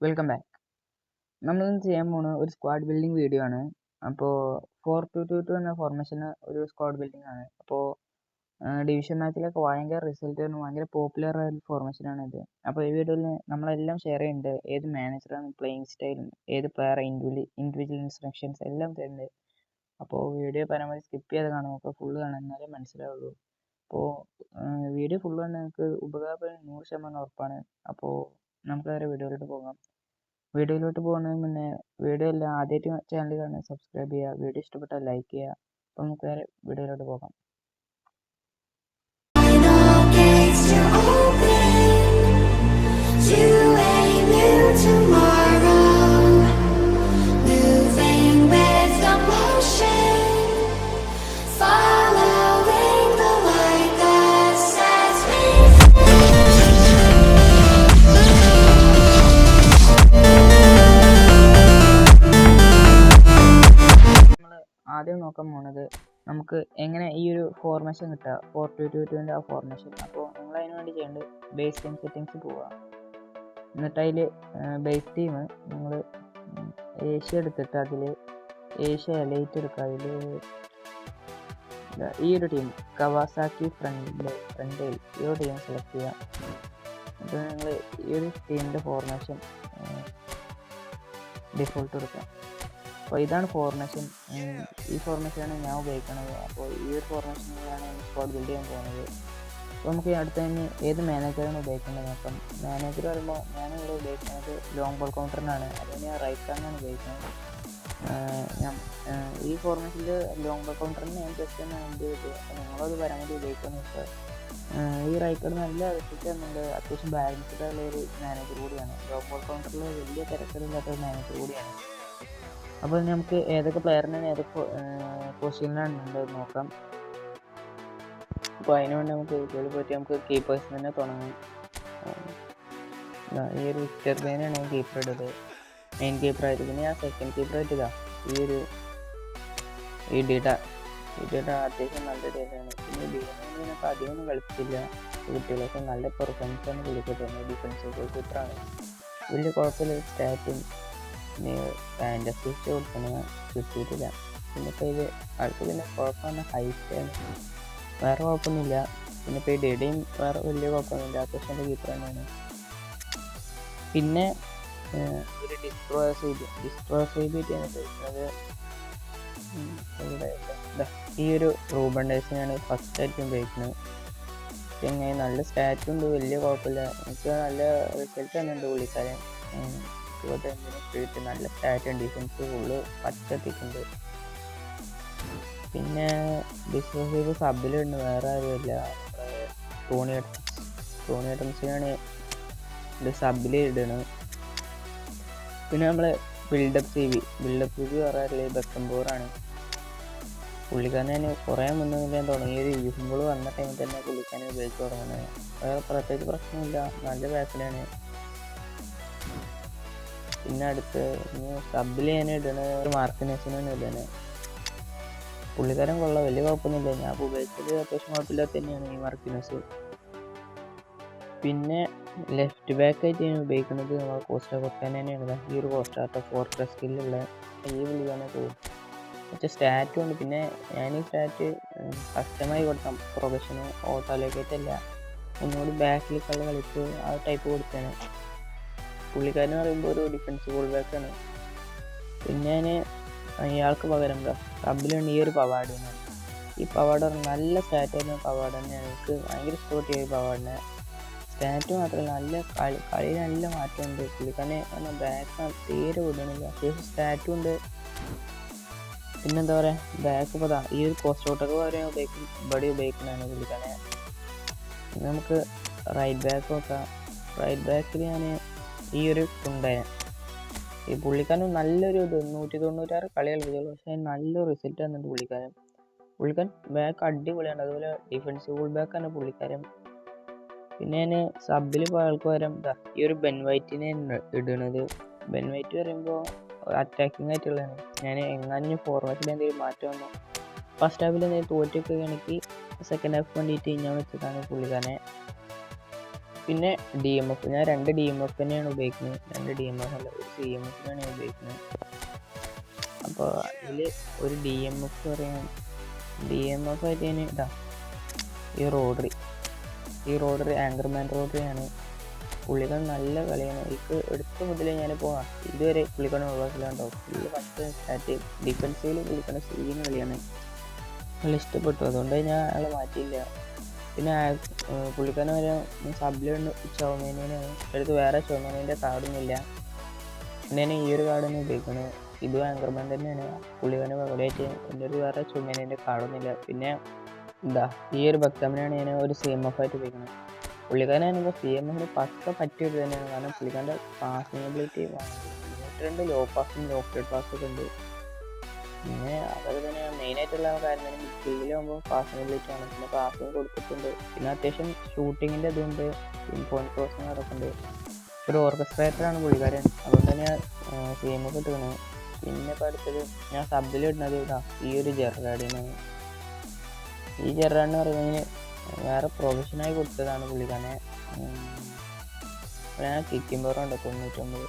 Welcome back. നമ്മളിന്ന് ചെയ്യാൻ പോകുന്ന ഒരു സ്ക്വാഡ് ബിൽഡിംഗ് വീഡിയോ ആണ്. അപ്പോൾ 4-2-2 എന്ന ഫോർമേഷന് ഒരു സ്ക്വാഡ് ബിൽഡിംഗ് ആണ്. അപ്പോൾ ഡിവിഷൻ മാച്ചിലൊക്കെ ഭയങ്കര റിസൾട്ട് വരുന്ന ഭയങ്കര പോപ്പുലർ ആയ ഒരു ഫോർമേഷനാണ് ഇത്. അപ്പോൾ ഈ വീഡിയോയിൽ നമ്മളെല്ലാം ഷെയർ ചെയ്യുന്നുണ്ട്. ഏത് മാനേജറാണ്, പ്ലേയിങ് സ്റ്റൈലും, ഏത് പ്ലെയർ, ഇൻഡിവിജ്വൽ ഇൻസ്ട്രക്ഷൻസ് എല്ലാം തരുന്നുണ്ട്. അപ്പോൾ വീഡിയോ പരമാവധി സ്കിപ്പ് ചെയ്ത് കാണാം, നമുക്ക് ഫുള്ള് കാണാം, എന്നാലേ മനസ്സിലാവുള്ളൂ. അപ്പോൾ വീഡിയോ ഫുള്ള് തന്നെ നിങ്ങൾക്ക് ഉപകാരപ്പെടുന്ന 100% ഉറപ്പാണ്. അപ്പോൾ നമുക്ക് വേറെ വീഡിയോയിലോട്ട് പോകാം. വീഡിയോയിലോട്ട് പോകുന്നതിന് മുന്നേ വീഡിയോ എല്ലാം ആദ്യമായിട്ട് ചാനൽ കാണാൻ സബ്സ്ക്രൈബ് ചെയ്യുക, വീഡിയോ ഇഷ്ടപ്പെട്ടാൽ ലൈക്ക് ചെയ്യുക. അപ്പോൾ നമുക്ക് വേറെ വീഡിയോയിലോട്ട് പോകാം. ആദ്യം നോക്കാൻ പോകുന്നത് നമുക്ക് എങ്ങനെ ഈ ഒരു ഫോർമേഷൻ കിട്ടുക, 4-2-2 ആ ഫോർമേഷൻ. അപ്പോൾ നിങ്ങൾ അതിന് വേണ്ടി ചെയ്യേണ്ടത് ബേസ് ടീം സെറ്റിങ്സ് പോവുക. എന്നിട്ട് അതിൽ ബേസ് ടീം നിങ്ങൾ ഏഷ്യ എടുത്തിട്ട് അതിൽ ഏഷ്യ എലൈറ്റ് എടുക്കുക. അതിൽ ഈ ഒരു ടീം കവാസാക്കി ഫ്രണ്ട് ഈ ഒരു ടീം സെലക്ട് ചെയ്യുക. അപ്പോൾ നിങ്ങൾ ഈ ഒരു ടീമിൻ്റെ ഫോർമേഷൻ ഡിഫോൾട്ട് കൊടുക്കുക. അപ്പോൾ ഇതാണ് ഫോർമേഷൻ. ഈ ഫോർമേഷനാണ് ഞാൻ ഉപയോഗിക്കുന്നത്. അപ്പോൾ ഈ ഒരു ഫോർമേഷനിലാണ് സ്ക്വാഡ് ബിൽഡ് ചെയ്യാൻ പോകുന്നത്. അപ്പോൾ നമുക്ക് അടുത്ത് തന്നെ ഏത് മാനേജറാണ് ഉപയോഗിക്കുന്നത് നോക്കാം. മാനേജർ പറയുമ്പോൾ ഞാനിവിടെ ഉപയോഗിക്കുന്നത് ലോങ് ബോൾ കൗണ്ടറിനാണ്. അതിന് ഞാൻ റൈറ്റ് ഹാൻഡാണ് ഉപയോഗിക്കുന്നത്. ഈ ഫോർമേഷനിൽ ലോങ് ബോൾ കൗണ്ടറിന് ഞാൻ ജസ്റ്റ് ഒന്ന് എന്ത് ചെയ്തു. അപ്പോൾ നിങ്ങളത് പരമാവധി ഉപയോഗിക്കുമെന്ന് വെച്ചാൽ ഈ റൈറ്റ് കാർഡ് നല്ല റിസൾട്ട് തന്നുണ്ട്. അത്യാവശ്യം ബാലൻസ്ഡ് ആയുള്ള ഒരു മാനേജർ കൂടിയാണ്. ലോങ് ബോൾ കൗണ്ടറിൽ വലിയ തിരക്കില്ലാത്ത ഒരു മാനേജർ കൂടിയാണ്. അപ്പോൾ നമുക്ക് ഏതൊക്കെ പ്ലെയറിനെ ഏതൊക്കെ പൊസിഷനിലാണ് ഉള്ളത് നോക്കാം. അപ്പോൾ അതിനുവേണ്ടി നമുക്ക് ഇതിൽ പോയിട്ട് നമുക്ക് കീപ്പേഴ്സ് തന്നെ തുടങ്ങാം. ഈ ഒരു വിക്ടർ ബെയിനാണ് ഞാൻ കീപ്പർ ഇട്ടത്, മെയിൻ കീപ്പറായിട്ട്. പിന്നെ ഞാൻ സെക്കൻഡ് കീപ്പറായിട്ട് ഇതാ ഈ ഡീറ്റ അത്യാവശ്യം നല്ല ഡേറ്റാണ്. പിന്നെ ബീനൊക്കെ അധികമൊന്നും കളിച്ചില്ല കുട്ടികളൊക്കെ, നല്ല പെർഫോമൻസാണ് കളിക്കുന്നത്. ഡിഫൻസീവ് കീപ്പറാണ്, വലിയ കുഴപ്പമില്ല. സ്റ്റാറ്റും പിന്നെ ഫാൻറ്റസിസ്റ്റ് കൊടുക്കണ കിട്ടിയിട്ടില്ല. പിന്നെ ഇപ്പോൾ ഇത് അടുത്ത് പിന്നെ കുഴപ്പമാണ് ഹൈറ്റാണ്, വേറെ കുഴപ്പമൊന്നുമില്ല. പിന്നെ ഇപ്പോൾ ഈ ഡെഡിയും വേറെ വലിയ കുഴപ്പമൊന്നുമില്ല, അത്യാവശ്യം നല്ല കീപ്പർ തന്നെയാണ്. പിന്നെ ഒരു ഡിസ്ട്രോയർ ചെയ്തിട്ടാണ് ചോദിക്കുന്നത്. ഈ ഒരു റൂബൺ ഡേസിനാണ് ഫസ്റ്റ് ആയിട്ട് ഉപയോഗിക്കുന്നത്. പിന്നെ നല്ല സ്റ്റാറ്റും ഉണ്ട്, വലിയ കുഴപ്പമില്ല. എനിക്ക് നല്ല റിസൾട്ട് തന്നെയുണ്ട് പുള്ളിക്കാരൻ. നല്ല സ്റ്റാറ്റും ഡിഫൻസ് ഫുള്ള് പച്ചത്തിട്ടുണ്ട്. പിന്നെ ഡിസ്പോസീവ് സബിലുണ്ട്, വേറെ ആരുമില്ല. ടോണി അഡംസിനാണ് ഇത് സബിൽ ഇടണം. പിന്നെ നമ്മളെ ബിൽഡപ്പ് സി വി പറയാറില്ലേ, ബെക്കംബോറാണ്. പുള്ളിക്കാരൻ ഞാൻ കുറേ മുന്നേ ഞാൻ തുടങ്ങിയൊരു യൂഫുമ്പോൾ വന്ന ടൈമിൽ തന്നെ പുള്ളിക്കാരൻ ഉപയോഗിച്ച് തുടങ്ങുന്നത്. വേറെ പ്രത്യേകിച്ച് പ്രശ്നമില്ല, നല്ല ബാക്കിലാണ്. പിന്നെ അടുത്ത് സബിൽ ഞാൻ ഇടണത് മാർക്കിനസിനാണ് ഇടണത്. പുള്ളിക്കാരൻ കൊള്ളാം, വലിയ കുഴപ്പമൊന്നുമില്ല. ഞാൻ ഉപയോഗിച്ചത് അത്യാവശ്യം കുഴപ്പമില്ലാത്ത തന്നെയാണ് ഈ മാർക്കിനസ്. പിന്നെ ലെഫ്റ്റ് ബാക്ക് ആയിട്ട് ഞാൻ ഉപയോഗിക്കുന്നത് നമ്മൾ കോസ്റ്റ കൊട്ടാൻ തന്നെയാണ്. ഈ ഒരു കോസ്റ്റാർട്ട 4 സ്കില്ലുള്ള ഈ പുള്ളിക്കാരനെ പോകും. പക്ഷേ സ്റ്റാറ്റും ഉണ്ട്. പിന്നെ ഞാൻ ഈ സ്റ്റാറ്റ് കസ്റ്റമായി കൊടുത്ത പ്രൊഫഷന് ഓട്ടോയിലേക്കായിട്ടല്ല, ഒന്നുകൂടി ബാക്കിൽ കളിച്ച് ആ ടൈപ്പ് കൊടുത്താണ്. പുള്ളിക്കാരൻ പറയുമ്പോൾ ഒരു ഡിഫൻസ് ഗോൾ ബാക്കാണ്. പിന്നെ ഞാൻ ഇയാൾക്ക് പകരം സബിലുണ്ട് ഈ ഒരു പവാഡിനാണ്. ഈ പവാഡ് നല്ല സ്റ്റാറ്റായിരുന്ന പവാഡ് തന്നെയാണ്. എനിക്ക് ഭയങ്കര ഇഷ്ടപ്പെട്ട ഈ പവാഡിനെ. സ്റ്റാറ്റ് മാത്രമല്ല, നല്ല കളി നല്ല മാറ്റമുണ്ട്. പുള്ളിക്കാരനെ ബാക്ക് തീരെ വിടണില്ല, അത്യാവശ്യം സ്റ്റാറ്റും ഉണ്ട്. പിന്നെന്താ പറയുക, ബാക്ക് ഇപ്പോൾ ഈ ഒരു പോസ്റ്റ് ഔട്ടൊക്കെ പറയാൻ ഇവിടെ ഉപയോഗിക്കുന്നതാണ് പുള്ളിക്കാരനെ. നമുക്ക് റൈറ്റ് ബാക്ക് നോക്കാം. റൈറ്റ് ബാക്കിൽ ഞാൻ ഈ ഒരു കുണ്ടനെ, ഈ പുള്ളിക്കാരൻ നല്ലൊരു 196 കളി കളിക്കുള്ളൂ, പക്ഷേ നല്ലൊരു റിസൾട്ട് തന്നിട്ട് പുള്ളിക്കാരൻ ബാക്ക് അടിപൊളിയാണ്. അതുപോലെ ഡിഫൻസീവ് ബാക്കാണ് പുള്ളിക്കാരൻ. പിന്നെ ഞാൻ സബിൽ ആൾക്ക് പകരം ഈ ഒരു ബെൻ വൈറ്റിനെ ഇടുന്നത്. ബെൻ വൈറ്റ് പറയുമ്പോൾ അറ്റാക്കിംഗ് ആയിട്ടുള്ളതാണ്. ഞാൻ എങ്ങാനും ഫോർമാറ്റിൽ എന്തെങ്കിലും മാറ്റം വന്നു ഫസ്റ്റ് ഹാഫിൽ എന്തെങ്കിലും തോറ്റൊക്കെ ആണെങ്കിൽ സെക്കൻഡ് ഹാഫ് വേണ്ടിയിട്ട് ഞാൻ വെച്ചിട്ടാണ് പുള്ളിക്കാരനെ. പിന്നെ DMF ഞാൻ 2 DMF തന്നെയാണ് ഉപയോഗിക്കുന്നത്. 2 DMF അല്ല, ഒരു CMF-നാണ് ഞാൻ ഉപയോഗിക്കുന്നത്. അപ്പോൾ അതിൽ ഒരു DMF പറയാൻ DMF ആയിട്ട് ഞാൻ ഇതാ ഈ റോഡറി ആങ്കർമാൻ റോഡറിയാണ്. പുള്ളിക്കാൻ നല്ല കളിയാണ്. എനിക്ക് എടുത്ത മുതലേ ഞാനിപ്പോൾ ഇതുവരെ പുള്ളിക്കാണ് ഒഴിവാക്കലുണ്ടോ. പുള്ളി ഫസ്റ്റ് സ്റ്റാർട്ട് ഡിഫൻസീവിൽ പുള്ളിക്കാണ് സീന് കളിയാണ്. നല്ല ഇഷ്ടപ്പെട്ടു, അതുകൊണ്ട് ഞാൻ അയാളെ മാറ്റിയില്ല. പിന്നെ പുള്ളിക്കാരൻ വരെ സബിലുണ്ട് ചുവമേനാണ് എടുത്ത്, വേറെ ചുവമേനേൻ്റെ കാർഡൊന്നുമില്ല. പിന്നെ ഞാൻ ഈ ഒരു കാർഡൊന്നും ഉപയോഗിക്കുന്നത്. ഇതും ആങ്കർമാൻ തന്നെയാണ്. പുള്ളിക്കാരന് പകരമായിട്ട് എൻ്റെ ഒരു വേറെ ചുവമേനേൻ്റെ കാർഡൊന്നുമില്ല. പിന്നെ ഈ ഒരു ഭക്തമ്മനാണ് ഞാൻ ഒരു CMF ആയിട്ട് ഉപയോഗിക്കുന്നത്. പുള്ളിക്കാരനാണിപ്പോൾ CMF പക്ക പറ്റിയത് തന്നെയാണ്. കാരണം പുള്ളിക്കാരൻ്റെ പാസിംഗ് എബിലിറ്റി 2 ലോ പാസും ലോക്കറ്റ് പാസ്സൊക്കെ ഉണ്ട്. പിന്നെ അതൊക്കെ തന്നെയാണ് മെയിനായിട്ടുള്ള കാര്യം. മിഡ്ഫീൽഡിലാകുമ്പോൾ പാസിംഗ് എബിലിറ്റി ആണ്. പിന്നെ പാസിംഗ് കൊടുത്തിട്ടുണ്ട്. പിന്നെ അത്യാവശ്യം ഷൂട്ടിങ്ങിൻ്റെ ഇതുണ്ട്, പോയിന്റ് ക്രോസിങ് നടക്കുന്നുണ്ട്. ഒരു ഓർക്കസ്ട്രേറ്ററാണ് പുള്ളിക്കാരൻ, അതുകൊണ്ട് തന്നെ CMF ഇട്ടുകയാണ്. പിന്നെ ഇപ്പോൾ അടുത്തത് ഞാൻ സബിൽ ഇടുന്നത് ഈ ഒരു ജെറാഡിനാണ്. ഈ ജെറാഡിന് പറയുന്നതിന് വേറെ പ്രൊഫഷനായി കൊടുത്തതാണ് പുള്ളിക്കാരനെ. ഞാൻ കിക്കിംഗ് പവറുണ്ട് 99.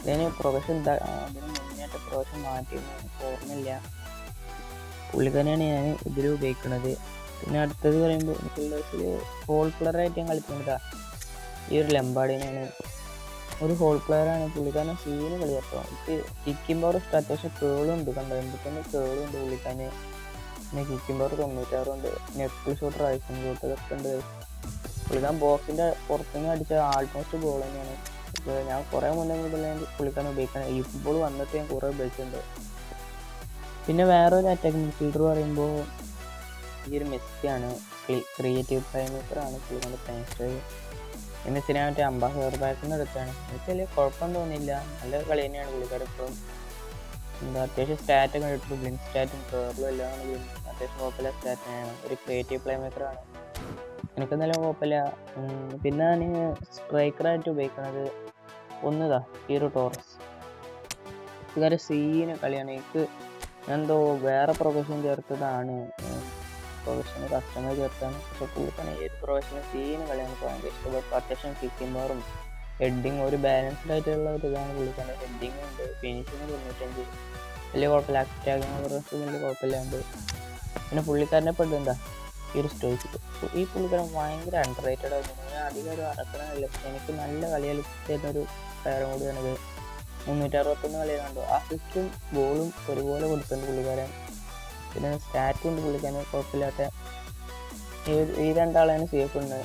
ഇതിന് പ്രൊഫഷൻ അതിന് മുന്നേറ്റ പ്രൊഫഷൻ മാറ്റിയൊന്നും ഓർമ്മയില്ല. പുള്ളിക്കാരനെയാണ് ഞാൻ ഇതിൽ ഉപയോഗിക്കുന്നത്. പിന്നെ അടുത്തത് പറയുമ്പോൾ എനിക്ക് ഹോൾ പ്ലെയറായിട്ട് ഞാൻ കളിക്കുന്നത് ഈ ഒരു ലംബാർഡിനാണ്. ഒരു ഹോൾ പ്ലെയറാണ് പുള്ളിക്കാരൻ. സീന് കളി കേട്ടോ. എനിക്ക് കിക്കിംഗ് പവർ അത്യാവശ്യം കേളുണ്ട്, കണ്ടോ 81 കേളുണ്ട് പുള്ളിക്കാരന്. പിന്നെ കിക്കിംഗ് പവർ 96 ഉണ്ട്. നെക്കിൾ ഷോട്ട്, റൈസിംഗ് ഷോട്ട് ഇതൊക്കെ ഉണ്ട്. പുള്ളിക്കാരൻ ബോക്സിൻ്റെ പുറത്തുനിന്ന് അടിച്ച ആൾമോസ്റ്റ് ഗോൾ തന്നെയാണ്. ഞാൻ കുറേ മുന്നേ മുതൽ പുള്ളിക്കാരൻ ഉപയോഗിക്കുന്നത്. ഈ ഫുട്ബോൾ വന്നിട്ട് ഞാൻ കുറേ ഉപയോഗിച്ചിട്ടുണ്ട്. പിന്നെ വേറൊരു അറ്റാക്കിംഗ് മിഡ്ഫീൽഡർ പറയുമ്പോൾ ഈ ഒരു മെസ്സിയാണ്. ക്രിയേറ്റീവ് പ്ലേമേക്കറാണ് പുള്ളിക്കാരൻ്റെ പ്ലേ സ്റ്റൈൽ. മെസ്സിനെ മറ്റേ അംബാസഡർ ബാക്കിൻ്റെ അടുത്താണ്. എനിക്ക് വലിയ കുഴപ്പം തോന്നിയില്ല, നല്ല കളി തന്നെയാണ് പുള്ളിക്കാരൻ. ഇപ്പോഴും അത്യാവശ്യം സ്റ്റാറ്റൊക്കെ കണ്ടിട്ട് ബ്ലിങ്ക് സ്റ്റാറ്റും കേബിളും എല്ലാം അത്യാവശ്യം കുഴപ്പമില്ല സ്റ്റാറ്റിനാണ്. ഒരു ക്രിയേറ്റീവ് പ്ലേമേക്കറാണ്. എനിക്ക് നല്ല കുഴപ്പമില്ല. പിന്നെ ഞാൻ സ്ട്രൈക്കറായിട്ട് ഉപയോഗിക്കുന്നത് ഈ ഒരു ടോറസ്. ഇതൊരു സീന് കളിയാണ്. എനിക്ക് എന്തോ വേറെ പ്രൊഫഷൻ ചേർത്തതാണ്, പ്രൊഫഷന് കസ്റ്റമർ ചേർത്താണ്. പക്ഷെ പുള്ളിക്കാണ് ഈ ഒരു പ്രൊഫഷന് സീന് കളിയാണ്. എനിക്ക് ഭയങ്കര ഇഷ്ടപ്പെട്ടു. അത്യാവശ്യം കിക്കിംഗ് പവറും ഹെഡിങ് ഒരു ബാലൻസ്ഡ് ആയിട്ടുള്ള ഒരു ഇതാണ് പുള്ളിക്കാരൻ്റെ. ഹെഡിങ് ഉണ്ട്, ഫിനിഷിങ് 95, വലിയ കുഴപ്പമില്ല. അറ്റാക്കിങ് വലിയ കുഴപ്പമില്ലാണ്ട്. പിന്നെ പുള്ളിക്കാരനെ പെട്ടെന്താ ഈ ഒരു സ്റ്റോയിക്ക്. ഈ പുള്ളിക്കാരൻ ഭയങ്കര അണ്ടർ റേറ്റഡ് ആയിരുന്നു. ഞാൻ അധികം ഒരു അറക്കണമില്ല, പക്ഷെ എനിക്ക് നല്ല കളി കളിച്ചിരുന്നൊരു പ്ലെയറും കൂടിയാണിത്. 361 കളി കണ്ടു. അസിസ്റ്റും ഗോളും ഒരുപോലെ കൊടുത്തിട്ടുണ്ട് പുള്ളിക്കാരൻ. പിന്നെ സ്റ്റാറ്റും ഉണ്ട് പുള്ളിക്കാരൻ കുഴപ്പമില്ലാത്ത. ഈ രണ്ടാളാണ് സേഫ് ഉണ്ട്.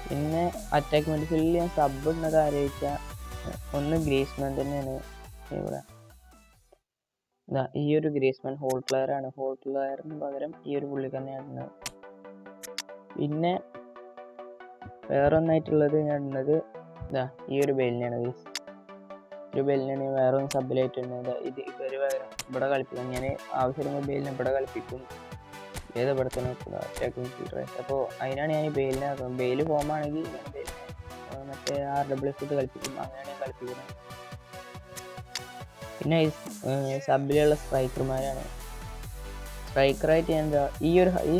പിന്നെ അറ്റാക്ക് മിഡ്ഫീൽഡിൽ ഞാൻ സബ് ഇടുന്നത് ആലോചിച്ചാൽ ഒന്ന് ഗ്രീസ്മാൻ തന്നെയാണ്. ഇവിടെ ഈ ഒരു ഗ്രീസ്മാൻ ഹോൾ പ്ലെയറാണ്. ഹോൾ പ്ലെയറിന് പകരം ഈ ഒരു പുള്ളിക്കാരനെയാണ്. പിന്നെ വേറെ ഒന്നായിട്ടുള്ളത് ഞാൻ ഇടുന്നത് ഈ ഒരു ബെല്ലിനാണ്. ഒരു ബെല്ലിനാണ് വേറെ ഒന്ന് സബിലായിട്ടുണ്ട്. ഇത് ഇവര് പകരം ഇവിടെ കളിപ്പിക്കും. ഞാൻ ആവശ്യമുള്ള ബെയിലിനെ ഇവിടെ കളിപ്പിക്കും. ഇവിടെ തന്നെ അറ്റാക്കിംഗ് ഫീൽഡറായിട്ട്. അപ്പോൾ അതിനാണ് ഞാൻ ഈ ബെയിലിനെ ആക്കുന്നത്. ബെയിൽ ഫോമാണെങ്കിൽ ഞാൻ മറ്റേ RWS ഇട്ട് കളിപ്പിക്കും. അങ്ങനെയാണ് ഞാൻ കളിപ്പിക്കുന്നത്. പിന്നെ സബിലുള്ള സ്ട്രൈക്കർമാരാണ്. സ്ട്രൈക്കറായിട്ട് ഞാൻ ഈ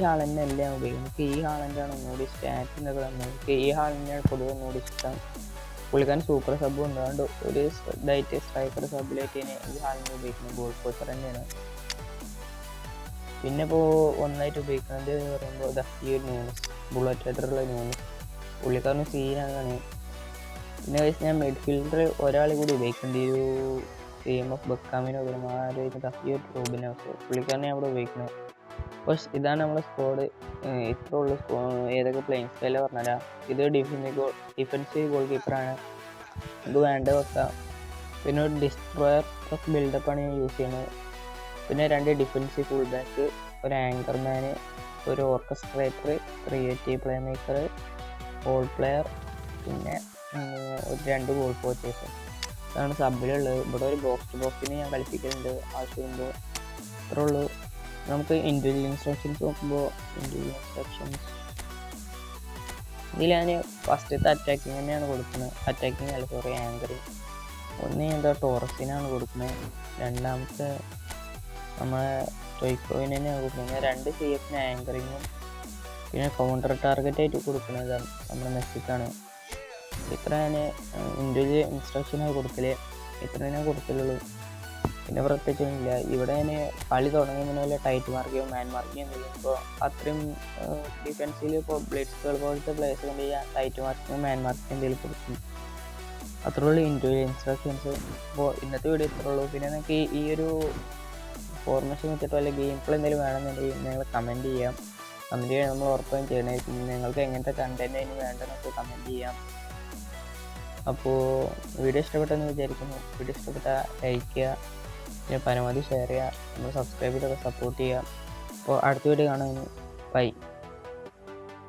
ഹാളന്നെ അല്ല ഞാൻ ഉപയോഗിക്കുന്നത്. എനിക്ക് ഈ ഹാളൻ്റാണ് ഒന്നുകൂടി സ്റ്റാറ്റിനൊക്കെ തന്നത്. എനിക്ക് ഈ ഹാളന്നെയാണ് പൊതുവെ ഒന്നുകൂടി ഇഷ്ടം. പുള്ളിക്കാരൻ സൂപ്പർ സബ് ഉണ്ട്, അതുകൊണ്ട് ഒരു ഇതായിട്ട് സ്ട്രൈക്കർ സബിലായിട്ട് ഞാൻ ഈ ഹാളിനെ ഉപയോഗിക്കുന്നത്. ഗോൾ പോസ്റ്റർ തന്നെയാണ്. പിന്നെ ഇപ്പോൾ ഒന്നായിട്ട് ഉപയോഗിക്കുന്നത് പറയുമ്പോൾ ഈ ഒരു ന്യൂനസ്, ബുള്ളറ്റ് ഹെഡറുള്ള ന്യൂനസ്, പുള്ളിക്കാരന് സീനാണ്. പിന്നെ ഞാൻ മിഡ്ഫീൽഡർ ഒരാളെ കൂടി ഉപയോഗിക്കുന്നുണ്ട്. ഈ ഒരു CMF ബക്കാമിനോ ഈ ഒരു റോബിനോസ്, പുള്ളിക്കാരനെ അവിടെ ഉപയോഗിക്കുന്നത്. അപ്പോൾ ഇതാണ് നമ്മുടെ സ്ക്വാഡ്. ഇത്ര ഉള്ളു. ഏതൊക്കെ പ്ലേയിങ് സ്റ്റൈലാണ് പറഞ്ഞുതരാം. ഇത് ഡിഫൻസീവ് ഗോൾ കീപ്പറാണ്. ഇത് വേണ്ട വെക്കാം. പിന്നെ ഒരു ഡിസ്ട്രോയർ പ്ലസ് ബിൽഡപ്പാണ് ഞാൻ യൂസ് ചെയ്യുന്നത്. പിന്നെ 2 ഡിഫൻസീവ് ഫുൾ ബാക്ക്, ഒരു ആങ്കർമാന്, ഒരു orchestrator, creative play maker, hole player, പിന്നെ ഒരു 2 ഗോൾ പോസ്റ്റേഴ്സ്. ഇതാണ് സബിലുള്ളത്. ഇവിടെ ഒരു ബോക്സ് ടു ബോക്സിന് ഞാൻ കളിപ്പിക്കുന്നുണ്ട് ആവശ്യമുണ്ടോ. ഇത്രേ ഉള്ളൂ. നമുക്ക് ഇൻഡിവിജ്വൽ ഇൻസ്ട്രക്ഷൻസ് നോക്കുമ്പോൾ ഇതിൽ ഞാൻ ഫസ്റ്റത്തെ അറ്റാക്കിങ് തന്നെയാണ് കൊടുക്കുന്നത്. അറ്റാക്കിങ് അല്ല, സോറി, ആങ്കറിങ്. ഒന്ന് ടോറസിനാണ് കൊടുക്കുന്നത്. രണ്ടാമത്തെ നമ്മളെ സ്റ്റോയ്ക്കോവിന് തന്നെയാണ് കൊടുക്കുന്നത്. 2 CFന് ആങ്കറിങ്ങും പിന്നെ കൗണ്ടർ ടാർഗറ്റ് ആയിട്ട് കൊടുക്കുന്നത് നമ്മുടെ മെസ്സിക്കാണ്. ഇത്ര ഞാൻ ഇൻഡിവിജ്വൽ ഇൻസ്ട്രക്ഷനായി കൊടുക്കൽ, ഇത്ര ഞാൻ കൊടുക്കലുള്ളൂ. പിന്നെ പ്രത്യേകിച്ചൊന്നുമില്ല. ഇവിടെ ഞാൻ കളി തുടങ്ങിയതിന് വല്ല ടൈറ്റ് മാർക്കിയോ മാൻ മാർക്കിയോ എന്തെങ്കിലും ഇപ്പോൾ അത്രയും ഡിഫൻസിൽ ഇപ്പോൾ ബ്ലിറ്റ്സുകൾ പോലത്തെ പ്ലേയേഴ്സ് കൊണ്ട് ചെയ്യാൻ ടൈറ്റ് മാർക്കിയോ മാൻ മാർക്കിയോ എന്തെങ്കിലും കൊടുക്കും. അത്രേ ഉള്ളൂ ഇൻഡിവിജ്വൽ ഇൻസ്ട്രക്ഷൻസ്. അപ്പോൾ ഇന്നത്തെ വീഡിയോ ഇത്രേ ഉള്ളൂ. പിന്നെ നിങ്ങൾക്ക് ഈ ഒരു ഫോർമേഷൻ വെച്ചിട്ടോ അല്ലെങ്കിൽ ഗെയിം പ്ലേ എന്തെങ്കിലും വേണമെന്നുണ്ടെങ്കിൽ നിങ്ങൾ കമൻറ്റ് ചെയ്യാം. കമൻറ്റ് ചെയ്യാൻ നമ്മൾ ഉറപ്പായും ചെയ്യണമായിരിക്കും. നിങ്ങൾക്ക് എങ്ങനത്തെ കണ്ടൻറ്റ് അതിന് വേണ്ടതെന്നൊക്കെ കമൻറ്റ് ചെയ്യാം. അപ്പോൾ വീഡിയോ ഇഷ്ടപ്പെട്ടെന്ന് വിചാരിക്കുന്നു. വീഡിയോ ഇഷ്ടപ്പെട്ടാൽ ലൈക്ക് ചെയ്യുക, പിന്നെ പരമാവധി ഷെയർ ചെയ്യുക, നമ്മൾ സബ്സ്ക്രൈബ് ചെയ്തൊക്കെ സപ്പോർട്ട് ചെയ്യുക. അപ്പോൾ അടുത്ത വീഡിയോ കാണുന്നു. ബൈ.